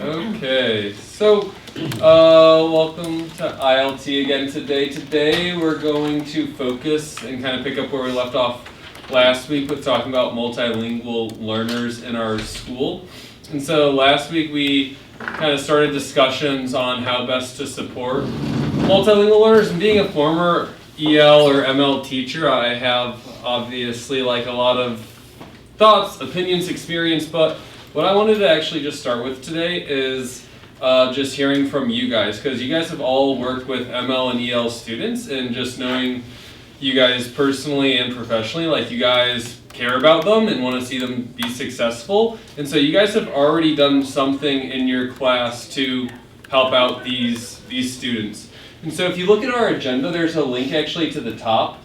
Okay, so welcome to ILT again today. Today we're going to focus and kind of pick up where we left off last week with talking about multilingual learners in our school. And so last week we kind of started discussions on how best to support multilingual learners. And being a former EL or ML teacher, I have obviously like a lot of thoughts, opinions, experience, but what I wanted to actually just start with today is just hearing from you guys, because you guys have all worked with ML and EL students, and just knowing you guys personally and professionally, like you guys care about them and want to see them be successful. And so you guys have already done something in your class to help out these students. And so if you look at our agenda, there's a link actually to the top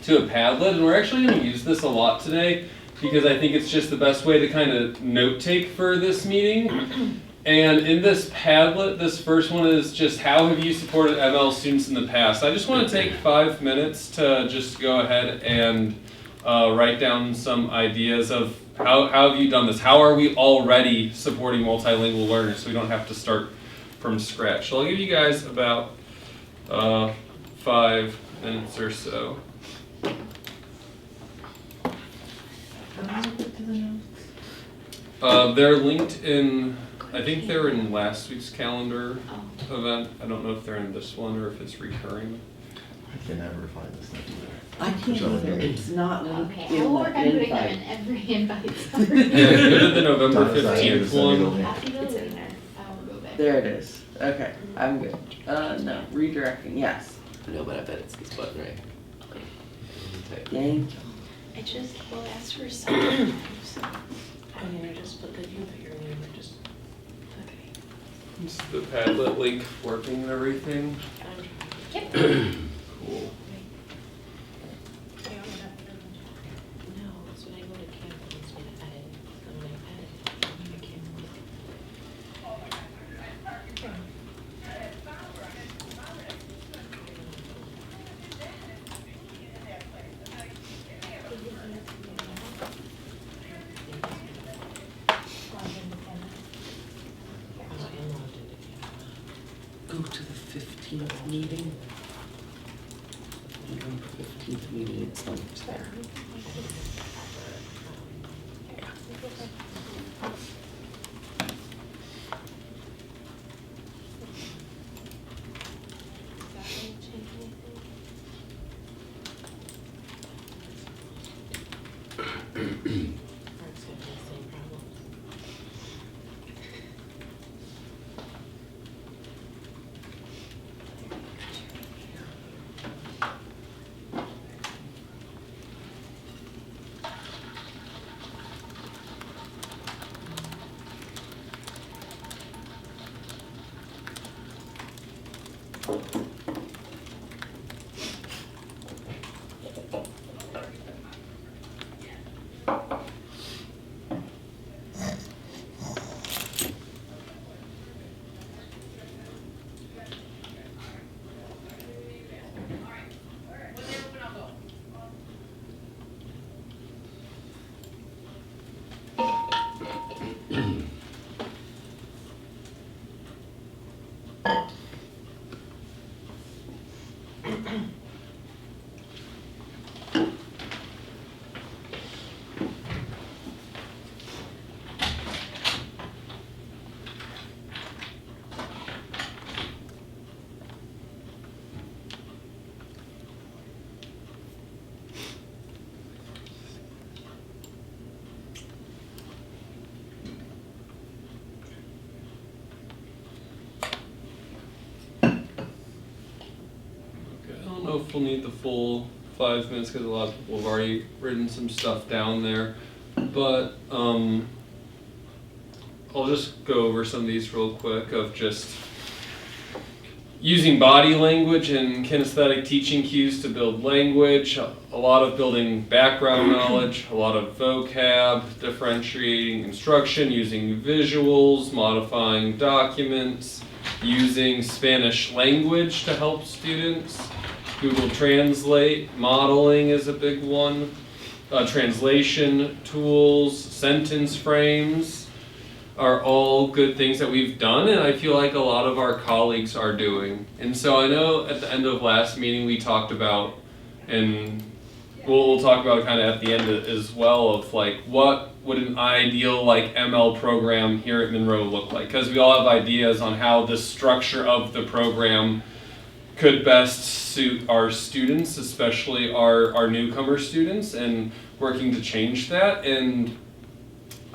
to a Padlet, and we're actually going to use this a lot today, because I think it's just the best way to kind of note take for this meeting. And in this Padlet, this first one is just how have you supported ML students in the past. I just want to take 5 minutes to just go ahead and write down some ideas of how have you done this? How are we already supporting multilingual learners so we don't have to start from scratch? So I'll give you guys about 5 minutes or so. They're linked in, I think they're in last week's calendar event. I don't know if they're in this one or if it's recurring. I can never find this next either. I can't either, it's not Okay, I will work on putting them in every invite. Yeah, go to the November Thomas, I 15th understand one. you. Happy to live there. I will go back. There it is. Okay, I'm good. No, redirecting, yes. No, but I bet it's this button, right? Type. Dang. I just will ask for something. I mean, I just put you put your name or just okay. Is the Padlet link working and everything? Yep. Cool. No, it's when I go to Canva, it's when I edit. And when I edit, I can't. Go to the 15th meeting. November 15th meeting, it's on there. I don't know if we'll need the full 5 minutes because a lot of people have already written some stuff down there, but I'll just go over some of these real quick of just using body language and kinesthetic teaching cues to build language, a lot of building background knowledge, a lot of vocab, differentiating instruction, using visuals, modifying documents, using Spanish language to help students, Google Translate, modeling is a big one, translation tools, sentence frames, are all good things that we've done, and I feel like a lot of our colleagues are doing. And so I know at the end of last meeting we talked about, and we'll talk about kind of at the end as well, of like what would an ideal like ML program here at Monroe look like? Because we all have ideas on how the structure of the program could best suit our students, especially our newcomer students, and working to change that. And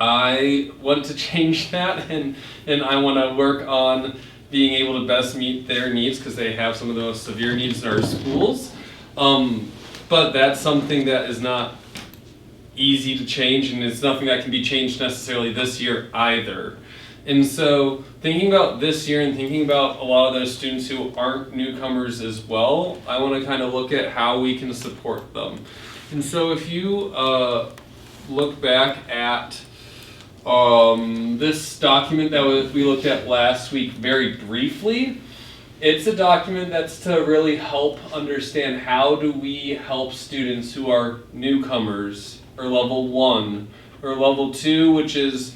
I want to change that, and I want to work on being able to best meet their needs because they have some of the most severe needs in our schools. But that's something that is not easy to change, and it's nothing that can be changed necessarily this year either. And so thinking about this year and thinking about a lot of those students who aren't newcomers as well, I want to kind of look at how we can support them. And so if you look back at this document that we looked at last week very briefly, it's a document that's to really help understand how do we help students who are newcomers or level 1 or level 2, which is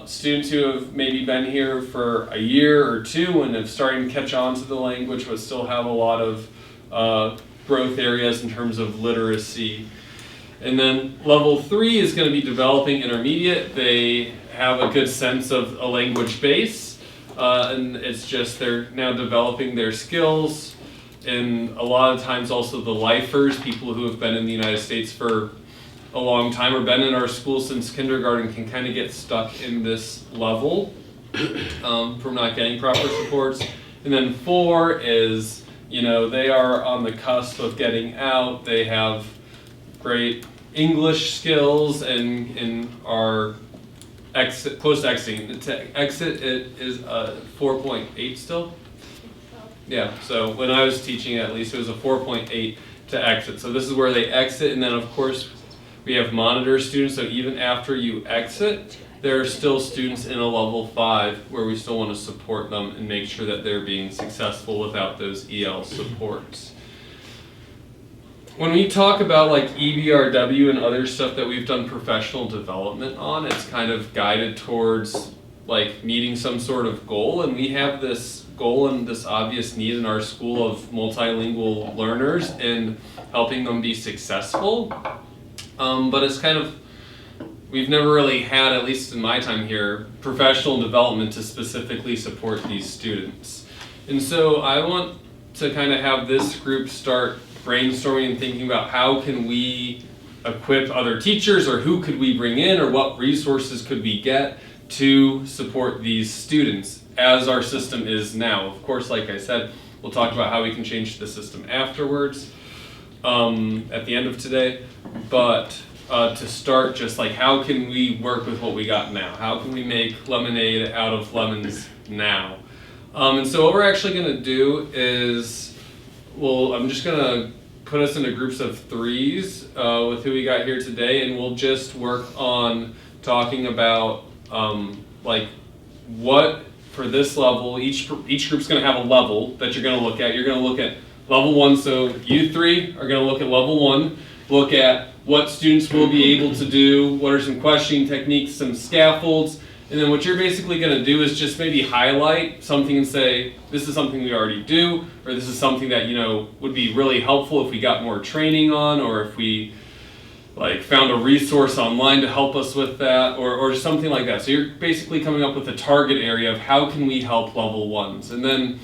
students who have maybe been here for a year or two and have started to catch on to the language but still have a lot of growth areas in terms of literacy. And then level 3 is going to be developing intermediate. They have a good sense of a language base, and it's just they're now developing their skills. And a lot of times also the lifers, people who have been in the United States for a long time or been in our school since kindergarten, can kind of get stuck in this level from not getting proper supports. And then 4 is, they are on the cusp of getting out. They have great English skills and are close to exiting. To exit, it is a 4.8 still. Yeah, so when I was teaching at least, it was a 4.8 to exit. So this is where they exit, and then of course we have monitor students, so even after you exit, there are still students in a level 5 where we still want to support them and make sure that they're being successful without those EL supports. When we talk about like EBRW and other stuff that we've done professional development on, it's kind of guided towards like meeting some sort of goal, and we have this goal and this obvious need in our school of multilingual learners and helping them be successful. But it's kind of, we've never really had, at least in my time here, professional development to specifically support these students. And so I want to kind of have this group start brainstorming and thinking about how can we equip other teachers, or who could we bring in, or what resources could we get to support these students as our system is now. Of course, like I said, we'll talk about how we can change the system afterwards at the end of today. But to start, just like how can we work with what we got now? How can we make lemonade out of lemons now? And so what we're actually going to do is, I'm just going to put us into groups of 3s with who we got here today, and we'll just work on talking about like what for this level, each group's going to have a level that you're going to look at. You're going to look at level 1, so you 3 are going to look at level 1, look at what students will be able to do, what are some questioning techniques, some scaffolds, and then what you're basically going to do is just maybe highlight something and say, this is something we already do, or this is something that, would be really helpful if we got more training on, or if we found a resource online to help us with that, or something like that. So you're basically coming up with a target area of how can we help level 1s. And then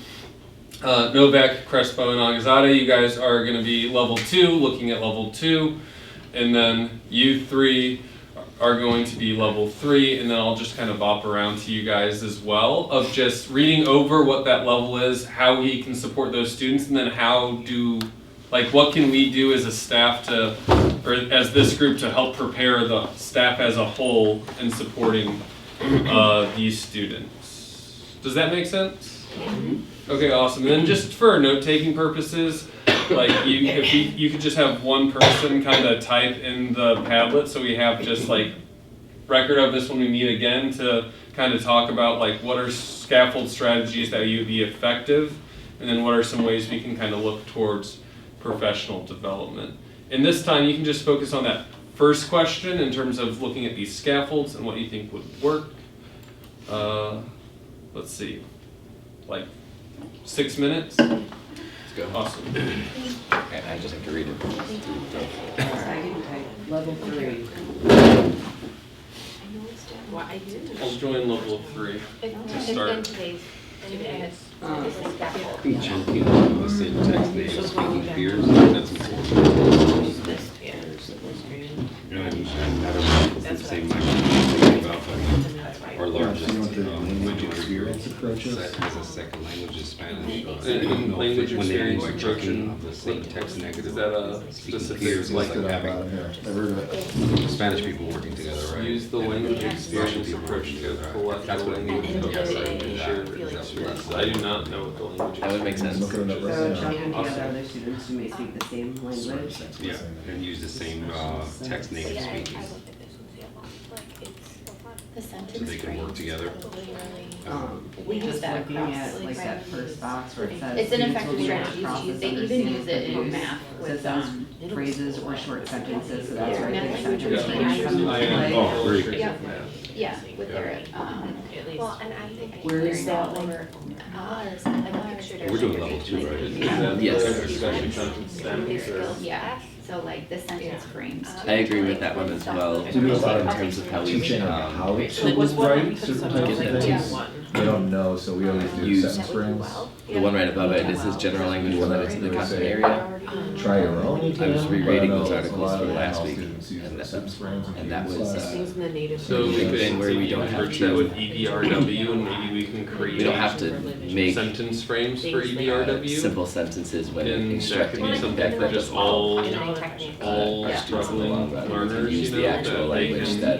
Novak, Crespo, and Agazade, you guys are going to be level 2, looking at level 2. And then you 3 are going to be level 3, and then I'll just kind of bop around to you guys as well, of just reading over what that level is, how we can support those students, and then what can we do as a staff or as this group to help prepare the staff as a whole in supporting these students. Does that make sense? Mm-hmm. Okay, awesome. And then just for note-taking purposes, if you could just have one person kind of type in the Padlet, so we have just record of this when we meet again to kind of talk about what are scaffold strategies that would be effective, and then what are some ways we can kind of look towards professional development. And this time you can just focus on that first question in terms of looking at these scaffolds and what you think would work. let's see, like 6 minutes? Let's go. Awesome. And I just have to read it. I can type level 3. Well, I did. I'll join level 3. It's start. in today's, this is scaffold. Be chunky, the syntax native speaking peers, that's important. This, yeah, there's the screen. You know, I don't know if it's the same language I'm thinking about, but our largest You want the language language experience approaches? as a second language is Spanish. And I don't know if language when they experience use chunking approach, of the same text negative. is that a speaking specific, peers is like, like Looked it up having out here. I've heard of it. Spanish people working together, right? use the And language Russian experience people approach working to together. collect the That's what language it of means. and share experience. I do not know what the language That would make experience sense. Looking it up So right now. chunking Awesome. together other students who may speak the same language. Yeah, and use the same text So native yeah, I speaking. looked at this and see a lot, like it's the So sentence they can work frames together. We use Just that looking across, at like that first box where it says. It's an students will effective be able to strategy to process, use. They even understand, use it in produce math with, systems, phrases or short sentences, so that's where I think Yeah. sentence Yeah. frames come into I am play. Oh, very sure. good. Yeah. Yeah, with their, At least. well, and I think. Where is that one? We're doing level 2, Is right? that Yes. the discussion sentence stems or? Yeah, so like the sentence frames. I agree with that one as well, To do a lot in of terms of how we teaching on how make to Like, what's one write that puts certain them types on, of like, things. one? They don't know, so we always do Use- sentence frames. the one right above it, it says general language limited to the content area. Try your own. you I was can, rereading but I know those a articles lot of from last how week, students use and the that- sentence frames and that in was, class. Things in the native. So we could Then where we don't have merge to- that with EBRW and maybe we can create. We don't have to make sentence frames for Things they EBRW. simple sentences when And that instructing could be something that for that just will all help, all our students in the long struggling run. We can learners, use you the know, actual that they language can. that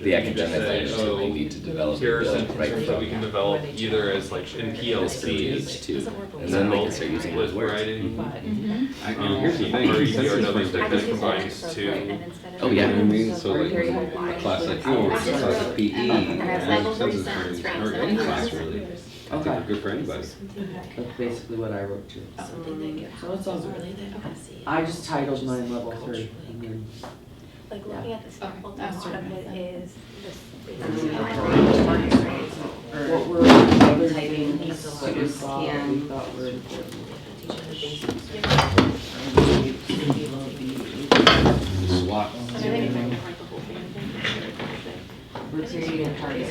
the academic say, language that we need to develop Here are and build sentences right that we from can develop either as like in this PLC. H2, and then they can start using with those words. writing. And here's the thing, Or sentence EBRW frames that are kind of combines two. Oh, yeah. You know what I mean? So like class like yours, I just class like wrote, PE, has level three sentence sentence frames, frames or any that class we really. use. I think they're good for anybody. That's basically what I wrote too. So it's all really that. I just titled mine level 3. and then- Like looking at the scaffold, Okay. part of it is What were the other things students can, we thought were important? SWAT. We're creating a target.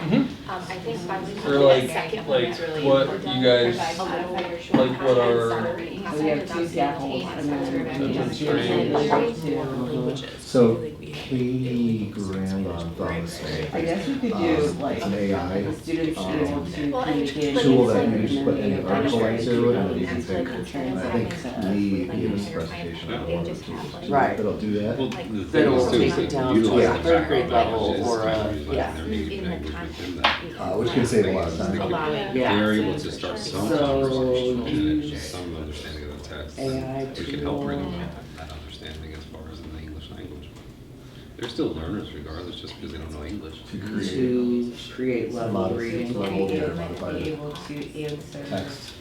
I think by the Or like, second one like is really what important. you guys, Like what are, So we have 2 scaffolds and then That's students great. will More to. languages. So Like we have- Katie Grandon thought I guess we could do like, it's an AI the students should be able to Well, and communicate. like tool it's that like- you just put any article into and then you can That's like take. concerns And I having think stuff Lee like gave us a computer presentation science, on they one just of the have, tools like- Right. that'll do that. Well, Like, the Then thing we'll is too, take is it that down you to utilize like the third grade background level languages, or, usually like yeah. their native In the language context. within that. Which can save a lot of time. Allowing. Yeah. They're able to start some So, conversation and use just some understanding of the text. AI We can help bring tool. them that understanding as far as in the English language. They're still learners regardless, just because they don't know English. To create To create level Modify- reading, level, yeah, and modify be it. able to answer. text.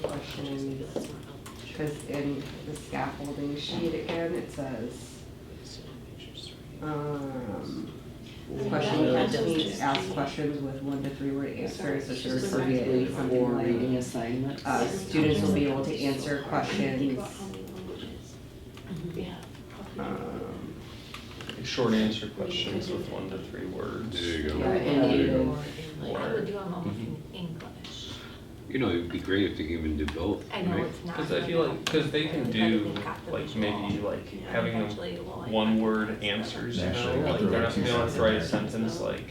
Questions, because in the scaffolding sheet again, it says, question needs ask questions with 1 to 3 word answers, this should refer to something like, reading assignment. students will be able to answer questions, Yeah. short answer questions with 1 to 3 words. There you go. Yeah, and native. I would do them all in English. You know, it'd be great if they could even do both, I know right? it's not. Cause I feel like, cause they can do like maybe like having them one word answers, you know, Naturally, like after they're like not, 2 they don't have to write a sentences. sentence like,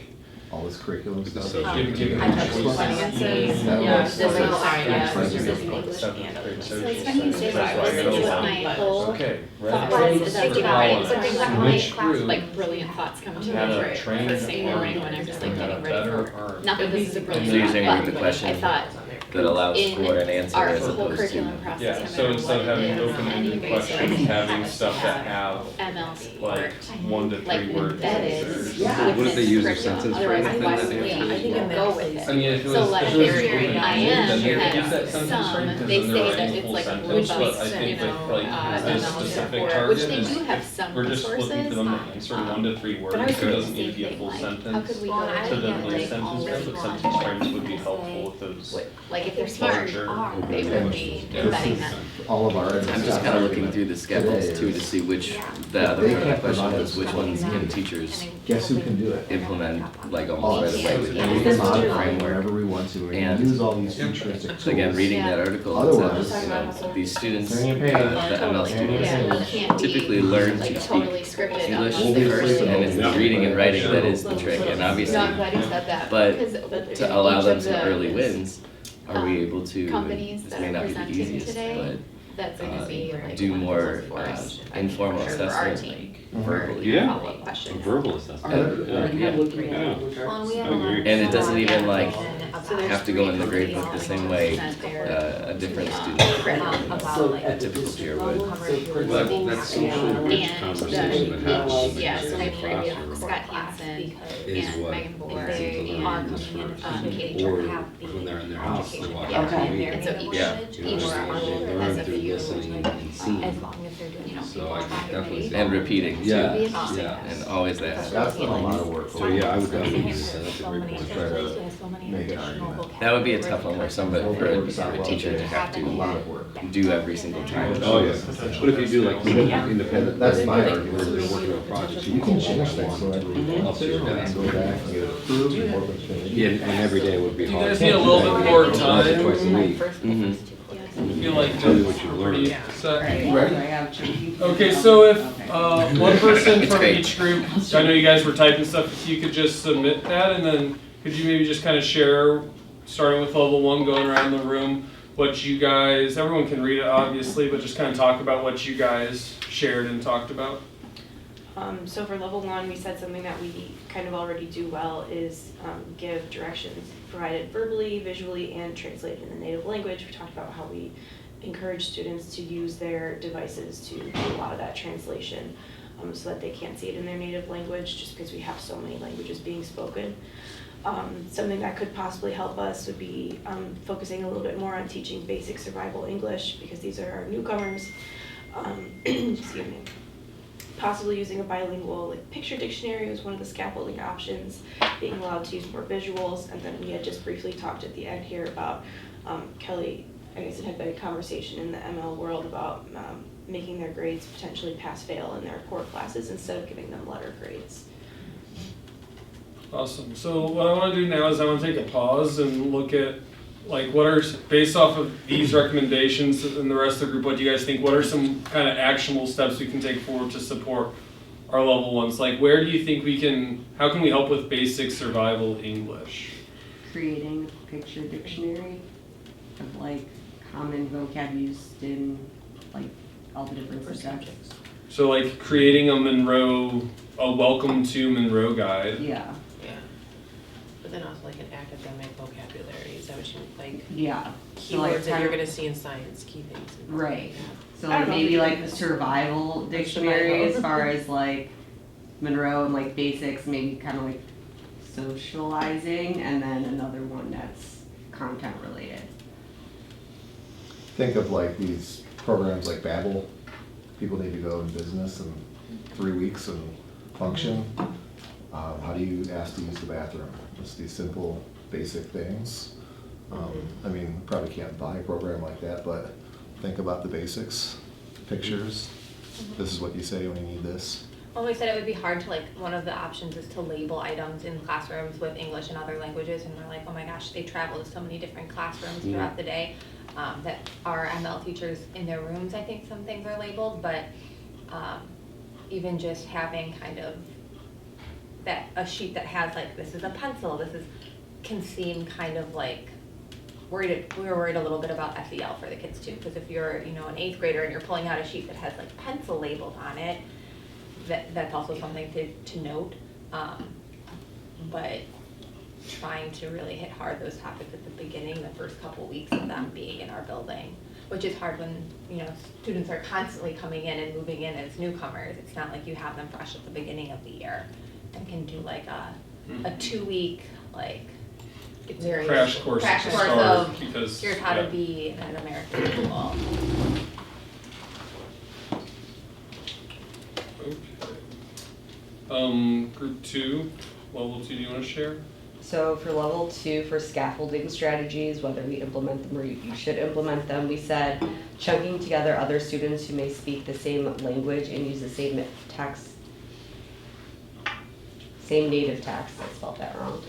All this curriculum With the stuff. subject. give I them touched choices. finances, That yeah, was- this is, that was- yeah, that was- this is that was- English seventh and grade English. So social it's funny you say studies. that, That's why I this is go, my whole okay, thought red process face is for thinking about it, so Holland. things like my Which class, group like brilliant thoughts come to me had a for trained first thing in the morning when I'm just like had a getting ready better for, heart. not that this is a So brilliant you're thought, saying but read the question. I thought, that allows in for an answer our as whole opposed curriculum to. process. Yeah, no so matter instead of what it having is, open-ended anyway, so questions, we having have stuff that have MLC like or 1 to 3 like word embedded answers. Yeah. What if they within use a curriculum. sentence Otherwise, frame why within would that we answer? I think in go that with place- I it? mean, if it So was, like if it was theory, open-ended, I then they would am use that at sentence some, frame, because they then say they're that writing it's full like sentence, robust, but I think you that know, like, the ML specific support, target which they is do have if some we're just looking for them to resources. answer 1 to 3 words, But I was it thinking doesn't the need to be a same full thing, like, sentence. how could we Well, go and I To with then think, be a like, sentence all frame, but this sentence one frames would be is helpful with those. like if they're smart, Larger. they would be Yeah. embedding that. All of our. I'm just kind of looking through the schedules too to see which, the other They part of the can't question provide was us which with ones what we can need. teachers Guess who can do it? implement like almost right away with Yeah. We the can modify it framework. whenever we want to, we And- can use all these futuristic tools. So again, reading that article, it Otherwise- says, you know, these students, Turn your the page. ML students Yeah, it can't be typically learn like to totally speak scripted. English unless they're first, and it's the Yeah. reading and writing that is the trick, and No, I'm obviously, glad you said that. but because to allow each them of some the early wins, are we able to, companies this that may are not be the presenting easiest, today, that's gonna be like do one of more, those forced, informal for our assessment, team, Mhm. for Yeah. follow-up A questions. verbal assessment. Yeah. Looking at Yeah. language Well, arts. we have I a lot agree. of And it doesn't people even, like, about- So there's have to go in the three grade book the companies same that way present their, a different student about So like at the typical district tier level, would. so Well, principals that's social and- rich and conversation that happens in yeah, so the my previous classroom. Scott Hansen Is and what Megan Bohr they seem to and learn English first. Katie Or Jordan. when they're in their house, they watch Yeah, Okay. TV. and so each, Yeah. each You know, one they has learn a through few, listening and seeing. as long as they're doing, you know, So I could definitely see. and repeating too. Yeah, Yeah. yeah. And always that. That's been a lot of work. So yeah, I would definitely use that. That's a great point. Try to make an argument. That would be a tough one where somebody, for a teacher to have A lot to of work. do every single time. Oh, yeah. But if you do like independent. That's my learning, argument. Where they're working on projects, You can change things whenever you want Up to to, your and desk. go back and get it approved and work with committee. Yeah, and every day would be Do you hard. guys need a little bit more Once or time? Twice a week. Mhm. I feel like Tell you what you learned. pretty set. Ready? Okay, so if one person It's from great. each group, I know you guys were typing stuff, if you could just submit that, and then could you maybe just kind of share, starting with level 1, going around the room, what you guys, everyone can read it obviously, but just kind of talk about what you guys shared and talked about. So for level 1, we said something that we kind of already do well is give directions provided verbally, visually, and translated in the native language. We talked about how we encourage students to use their devices to do a lot of that translation so that they can't see it in their native language just because we have so many languages being spoken. Something that could possibly help us would be focusing a little bit more on teaching basic survival English because these are our newcomers. Excuse me. Possibly using a bilingual like picture dictionary was one of the scaffolding options, being allowed to use more visuals, and then we had just briefly talked at the end here about Kelly, I guess it had been a conversation in the ML world about making their grades potentially pass-fail in their core classes instead of giving them letter grades. Awesome. So what I want to do now is I want to take a pause and look at, like, what are, based off of these recommendations and the rest of the group, what do you guys think? What are some kind of actionable steps we can take forward to support our level 1s? Like, where do you think we can, how can we help with basic survival English? Creating a picture dictionary of like common vocab used in like all the different subjects. So like creating a welcome to Monroe guide. Yeah, Yeah. But then also like an academic vocabulary, is that what you, like, yeah. So, like, keywords that kind you're of- gonna see in science, key things? and Right. So I like don't know if maybe you like can- the survival dictionary as far as like Monroe and like basics, maybe kind of like socializing, and then another one that's content related. Think of like these programs like Babbel. People need to go in business in 3 weeks and function. How do you ask to use the bathroom? Just these simple, basic things. I mean, probably can't buy a program like that, but think about the basics, pictures. This is what you say when you need this. Well, we said it would be hard to, like, one of the options is to label items in classrooms with English and other languages, and we're like, oh my gosh, they travel to so many different classrooms throughout the day, that our ML teachers in their rooms, I think some things are labeled, but even just having kind of a sheet that has like, this is a pencil, can seem kind of like, we were worried a little bit about SEL for the kids too, because if you're, you know, an 8th grader and you're pulling out a sheet that has like pencil labeled on it, that's also something to note. But trying to really hit hard those topics at the beginning, the first couple weeks of them being in our building, which is hard when, you know, students are constantly coming in and moving in as newcomers. It's not like you have them fresh at the beginning of the year and can do like a 2-week, like, very Crash course at crash the course start, of because, here's how yeah. to be an American school. Okay. Group 2, level 2, do you wanna share? So for level 2, for scaffolding strategies, whether we implement them or you should implement them, we said chunking together other students who may speak the same language and use the same text, same native text, I spelled that wrong.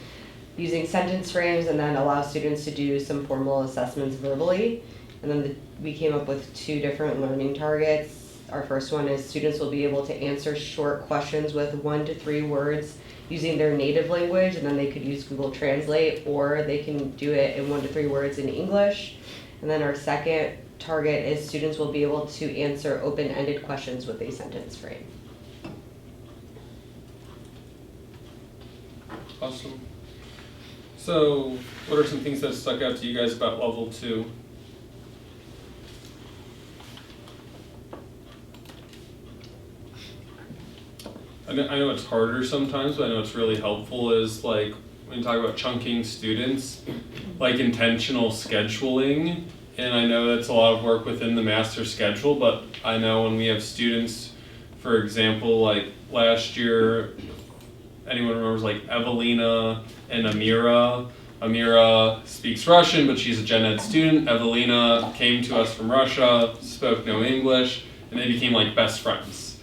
Using sentence frames, and then allow students to do some formal assessments verbally. And then we came up with 2 different learning targets. Our first one is students will be able to answer short questions with 1 to 3 words using their native language, and then they could use Google Translate, or they can do it in 1 to 3 words in English. And then our second target is students will be able to answer open-ended questions with a sentence frame. Awesome. So, what are some things that stuck out to you guys about level 2? I know it's harder sometimes, but I know it's really helpful is like, when you talk about chunking students, like intentional scheduling. And I know that's a lot of work within the master schedule, but I know when we have students, for example, like last year, anyone remembers like Evelina and Amira? Amira speaks Russian, but she's a gen ed student. Evelina came to us from Russia, spoke no English, and they became like best friends.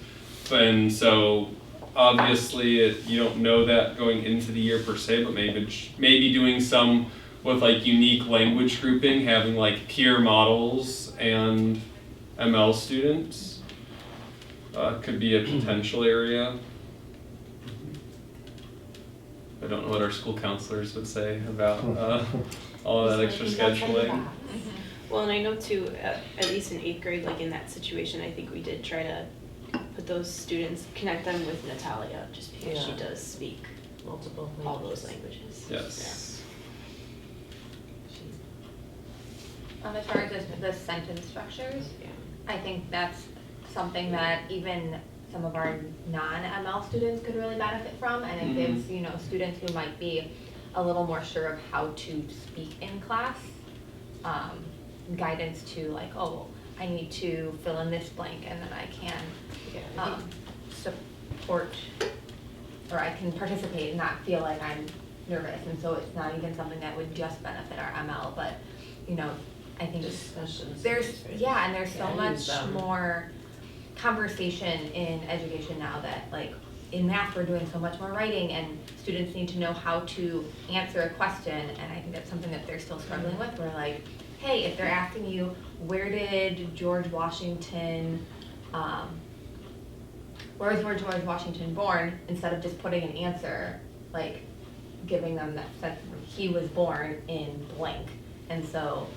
And so obviously you don't know that going into the year per se, but maybe doing some with like unique language grouping, having like peer models and ML students could be a potential area. I don't know what our school counselors would say about all of that extra scheduling. Well, and I know too, at least in 8th grade, like in that situation, I think we did try to put those students, connect them with Natalia, just because she does speak Multiple all those languages. Yes. As far as the sentence structures, Yeah. I think that's something that even some of our non-ML students could really benefit from, and it gives, you know, students who might be a little more sure of how to speak in class, guidance to like, oh, I need to fill in this blank, and then I can support, or I can participate and not feel like I'm nervous, and so it's not even something that would just benefit our ML, but, you know, I think Discussions. there's, yeah, and there's so Yeah, I use much them. more conversation in education now that, like, in math, we're doing so much more writing, and students need to know how to answer a question, and I think that's something that they're still struggling with. We're like, hey, if they're asking you, where did George Washington, where was George Washington born, instead of just putting an answer, like, giving them that sense of he was born in blank. And so,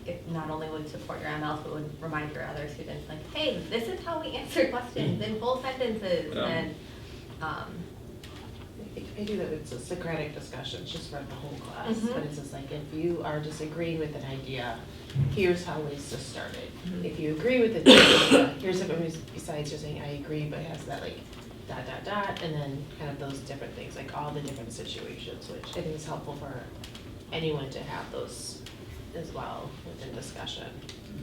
it not only would support your MLs, but would remind your other students, like, hey, this is how we answer questions in full sentences, Yeah. and, I do that, it's a Socratic discussion, it's just for the whole class, Mhm. but it's just like, if you are disagreeing with an idea, here's how Lisa started. Mhm. If you agree with the idea, here's something besides just saying, I agree, but has that like, ... and then kind of those different things, like all the different situations, which I think is helpful for anyone to have those as well within discussion.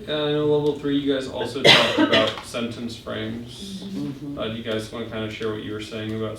Yeah, I know level 3, you guys also talked about sentence frames. Do you guys want to kind of share what you were saying about